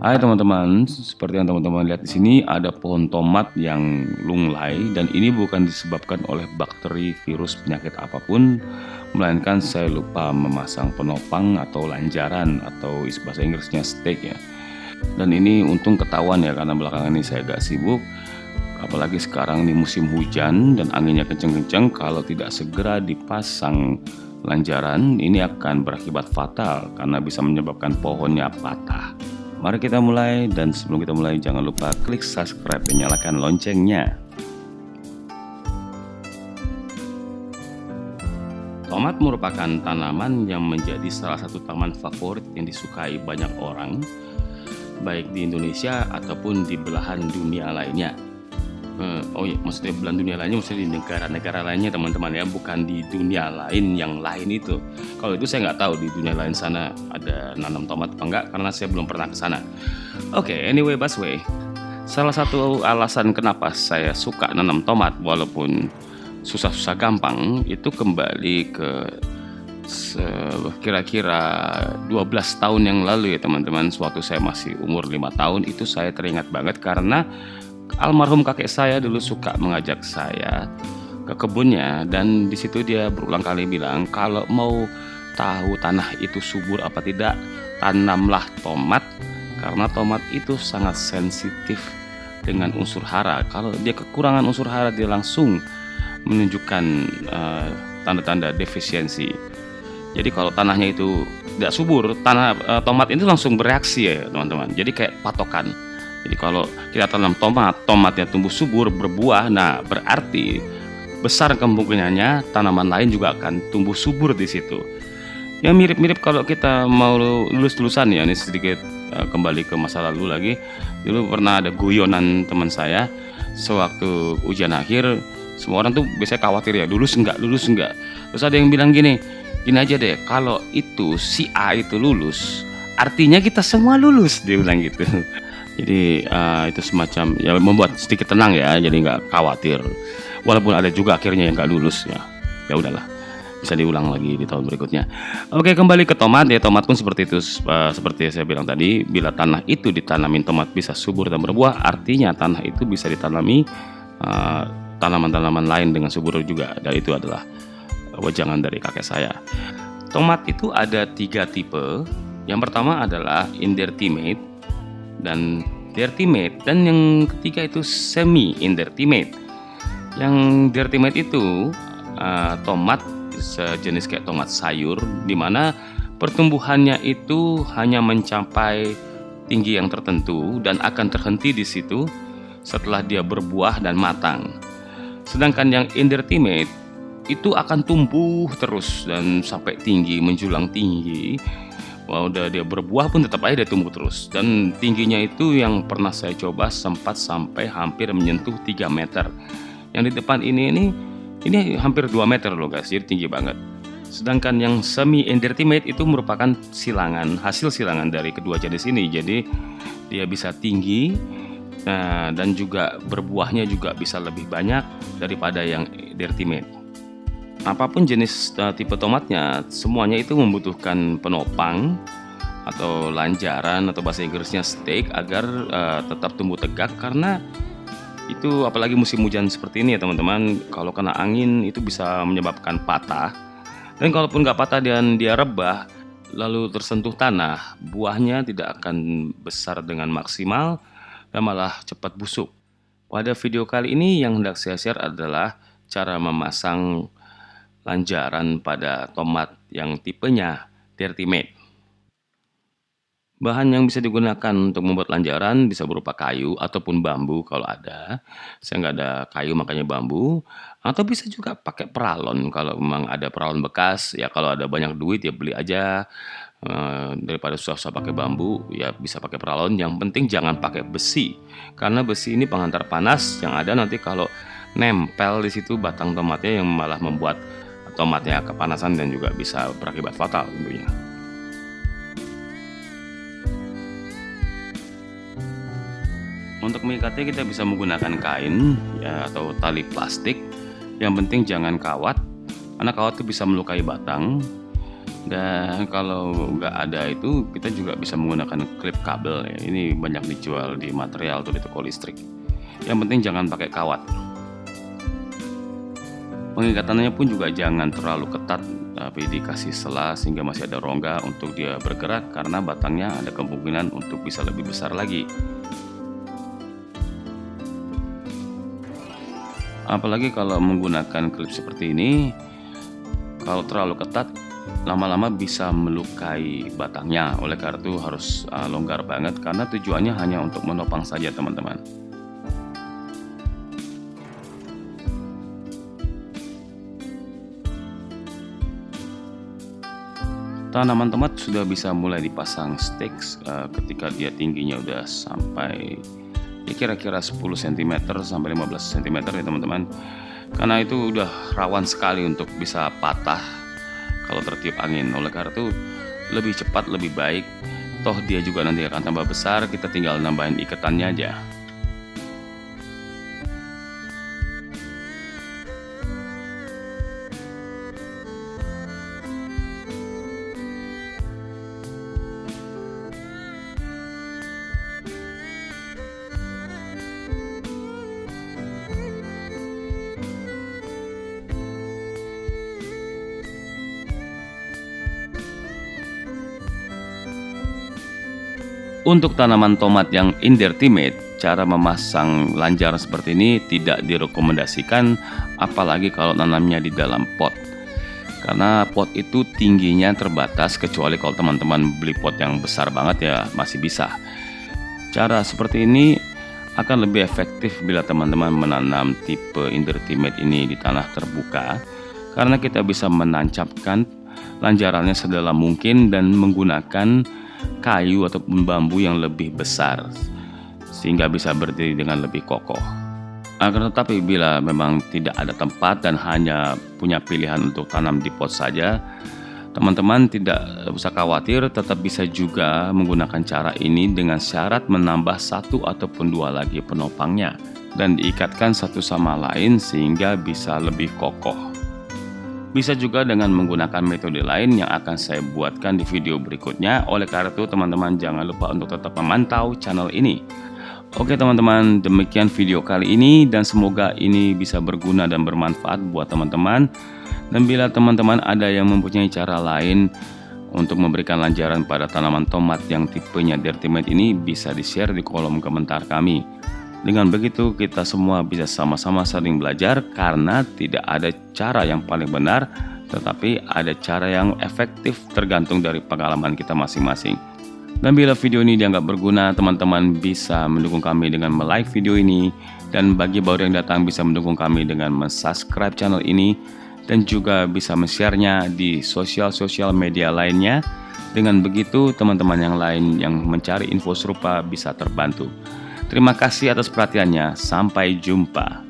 Hai teman-teman, seperti yang teman-teman lihat di sini ada pohon tomat yang lunglai dan ini bukan disebabkan oleh bakteri, virus, penyakit apapun, melainkan saya lupa memasang penopang atau lanjaran atau bahasa Inggrisnya stake ya. Dan ini untung ketahuan ya karena belakangan ini saya agak sibuk, apalagi sekarang di musim hujan dan anginnya kenceng-kenceng. Kalau tidak segera dipasang lanjaran, ini akan berakibat fatal karena bisa menyebabkan pohonnya patah. Mari kita mulai, dan sebelum kita mulai jangan lupa klik subscribe dan nyalakan loncengnya. Tomat merupakan tanaman yang menjadi salah satu tanaman favorit yang disukai banyak orang, baik di Indonesia ataupun di belahan dunia lainnya. Oh iya, maksudnya belahan dunia lainnya maksudnya di negara-negara lainnya teman-teman ya, bukan di dunia lain yang lain itu. Kalau itu saya nggak tahu di dunia lain sana ada nanam tomat apa enggak, karena saya belum pernah ke sana. Oke, anyway, Baswe, salah satu alasan kenapa saya suka nanam tomat walaupun susah-susah gampang itu kembali ke kira-kira 12 tahun yang lalu ya teman-teman. Sewaktu saya masih umur 5 tahun itu saya teringat banget karena almarhum kakek saya dulu suka mengajak saya ke kebunnya, dan di situ dia berulang kali bilang kalau mau tahu tanah itu subur apa tidak, tanamlah tomat karena tomat itu sangat sensitif dengan unsur hara. Kalau dia kekurangan unsur hara dia langsung menunjukkan tanda-tanda defisiensi. Jadi kalau tanahnya itu tidak subur, tomat itu langsung bereaksi ya teman-teman. Jadi kayak patokan. Jadi kalau kita tanam tomatnya tumbuh subur, berbuah, nah berarti besar kemungkinannya tanaman lain juga akan tumbuh subur di situ. Yang mirip-mirip kalau kita mau lulus-lulusan ya, ini sedikit kembali ke masa lalu lagi. Dulu pernah ada guyonan teman saya, sewaktu ujian akhir, semua orang tuh biasanya khawatir ya, lulus enggak. Terus ada yang bilang gini aja deh, kalau itu si A itu lulus, artinya kita semua lulus, dia bilang gitu. Jadi itu semacam ya membuat sedikit tenang ya, jadi nggak khawatir. Walaupun ada juga akhirnya yang nggak lulus ya, ya udahlah, bisa diulang lagi di tahun berikutnya. Oke, kembali ke tomat ya. Tomat pun seperti itu, seperti saya bilang tadi, bila tanah itu ditanamin tomat bisa subur dan berbuah, artinya tanah itu bisa ditanami tanaman-tanaman lain dengan subur juga. Dan itu adalah wejangan dari kakek saya. Tomat itu ada 3 tipe. Yang pertama adalah indertimate dan dertimate, dan yang ketiga itu semi indertimate. Yang dertimate itu tomat sejenis kayak tomat sayur, dimana pertumbuhannya itu hanya mencapai tinggi yang tertentu dan akan terhenti di situ setelah dia berbuah dan matang. Sedangkan yang indertimate itu akan tumbuh terus dan sampai tinggi, menjulang tinggi. Wah, udah dia berbuah pun tetap aja dia tumbuh terus, dan tingginya itu yang pernah saya coba sempat sampai hampir menyentuh 3 meter. Yang di depan ini hampir 2 meter loh guys, jadi tinggi banget. Sedangkan yang semi indertimate itu merupakan hasil silangan dari kedua jenis ini, jadi dia bisa tinggi dan juga berbuahnya juga bisa lebih banyak daripada yang indertimate. Apapun jenis tipe tomatnya, semuanya itu membutuhkan penopang atau lanjaran atau bahasa Inggrisnya stake agar tetap tumbuh tegak, karena itu apalagi musim hujan seperti ini ya teman-teman, kalau kena angin itu bisa menyebabkan patah. Dan kalaupun nggak patah dan dia rebah lalu tersentuh tanah, buahnya tidak akan besar dengan maksimal dan malah cepat busuk. Pada video kali ini yang hendak saya share adalah cara memasang lanjaran pada tomat yang tipenya dertimate. Bahan yang bisa digunakan untuk membuat lanjaran bisa berupa kayu ataupun bambu kalau ada. Saya nggak ada kayu makanya bambu. Atau bisa juga pakai peralon kalau memang ada peralon bekas. Ya kalau ada banyak duit ya beli aja. Daripada susah-susah pakai bambu ya bisa pakai peralon. Yang penting jangan pakai besi. Karena besi ini penghantar panas yang ada nanti kalau nempel di situ batang tomatnya yang malah membuat tomatnya kepanasan dan juga bisa berakibat fatal tentunya. Untuk mengikatnya kita bisa menggunakan kain ya, atau tali plastik. Yang penting jangan kawat, karena kawat itu bisa melukai batang. Dan kalau nggak ada itu, kita juga bisa menggunakan klip kabel ya. Ini banyak dijual di material atau di toko listrik. Yang penting jangan pakai kawat. Pengikatannya pun juga jangan terlalu ketat, tapi dikasih sela sehingga masih ada rongga untuk dia bergerak, karena batangnya ada kemungkinan untuk bisa lebih besar lagi. Apalagi kalau menggunakan klip seperti ini, kalau terlalu ketat lama-lama bisa melukai batangnya. Oleh karena itu harus longgar banget, karena tujuannya hanya untuk menopang saja teman-teman. Tanaman tomat sudah bisa mulai dipasang stakes ketika dia tingginya udah sampai ya kira-kira 10 cm sampai 15 cm ya teman-teman. Karena itu udah rawan sekali untuk bisa patah kalau tertiup angin. Oleh karena itu lebih cepat lebih baik. Toh dia juga nanti akan tambah besar, kita tinggal nambahin ikatannya aja. Untuk tanaman tomat yang invertimate, cara memasang lanjaran seperti ini tidak direkomendasikan, apalagi kalau nanamnya di dalam pot. Karena pot itu tingginya terbatas, kecuali kalau teman-teman beli pot yang besar banget ya masih bisa. Cara seperti ini akan lebih efektif bila teman-teman menanam tipe invertimate ini di tanah terbuka, karena kita bisa menancapkan lanjarannya sedalam mungkin dan menggunakan kayu ataupun bambu yang lebih besar sehingga bisa berdiri dengan lebih kokoh. Akan tetapi bila memang tidak ada tempat dan hanya punya pilihan untuk tanam di pot saja, teman-teman tidak usah khawatir, tetap bisa juga menggunakan cara ini dengan syarat menambah satu ataupun dua lagi penopangnya dan diikatkan satu sama lain sehingga bisa lebih kokoh. Bisa juga dengan menggunakan metode lain yang akan saya buatkan di video berikutnya. Oleh karena itu teman-teman jangan lupa untuk tetap memantau channel ini. Oke teman-teman, demikian video kali ini dan semoga ini bisa berguna dan bermanfaat buat teman-teman. Dan bila teman-teman ada yang mempunyai cara lain untuk memberikan lanjaran pada tanaman tomat yang tipenya invertimate ini, bisa di-share di kolom komentar kami. Dengan begitu kita semua bisa sama-sama saling belajar, karena tidak ada cara yang paling benar, tetapi ada cara yang efektif tergantung dari pengalaman kita masing-masing. Dan bila video ini dianggap berguna, teman-teman bisa mendukung kami dengan like video ini, dan bagi baru yang datang bisa mendukung kami dengan subscribe channel ini, dan juga bisa share-nya di sosial media lainnya. Dengan begitu teman-teman yang lain yang mencari info serupa bisa terbantu. Terima kasih atas perhatiannya. Sampai jumpa.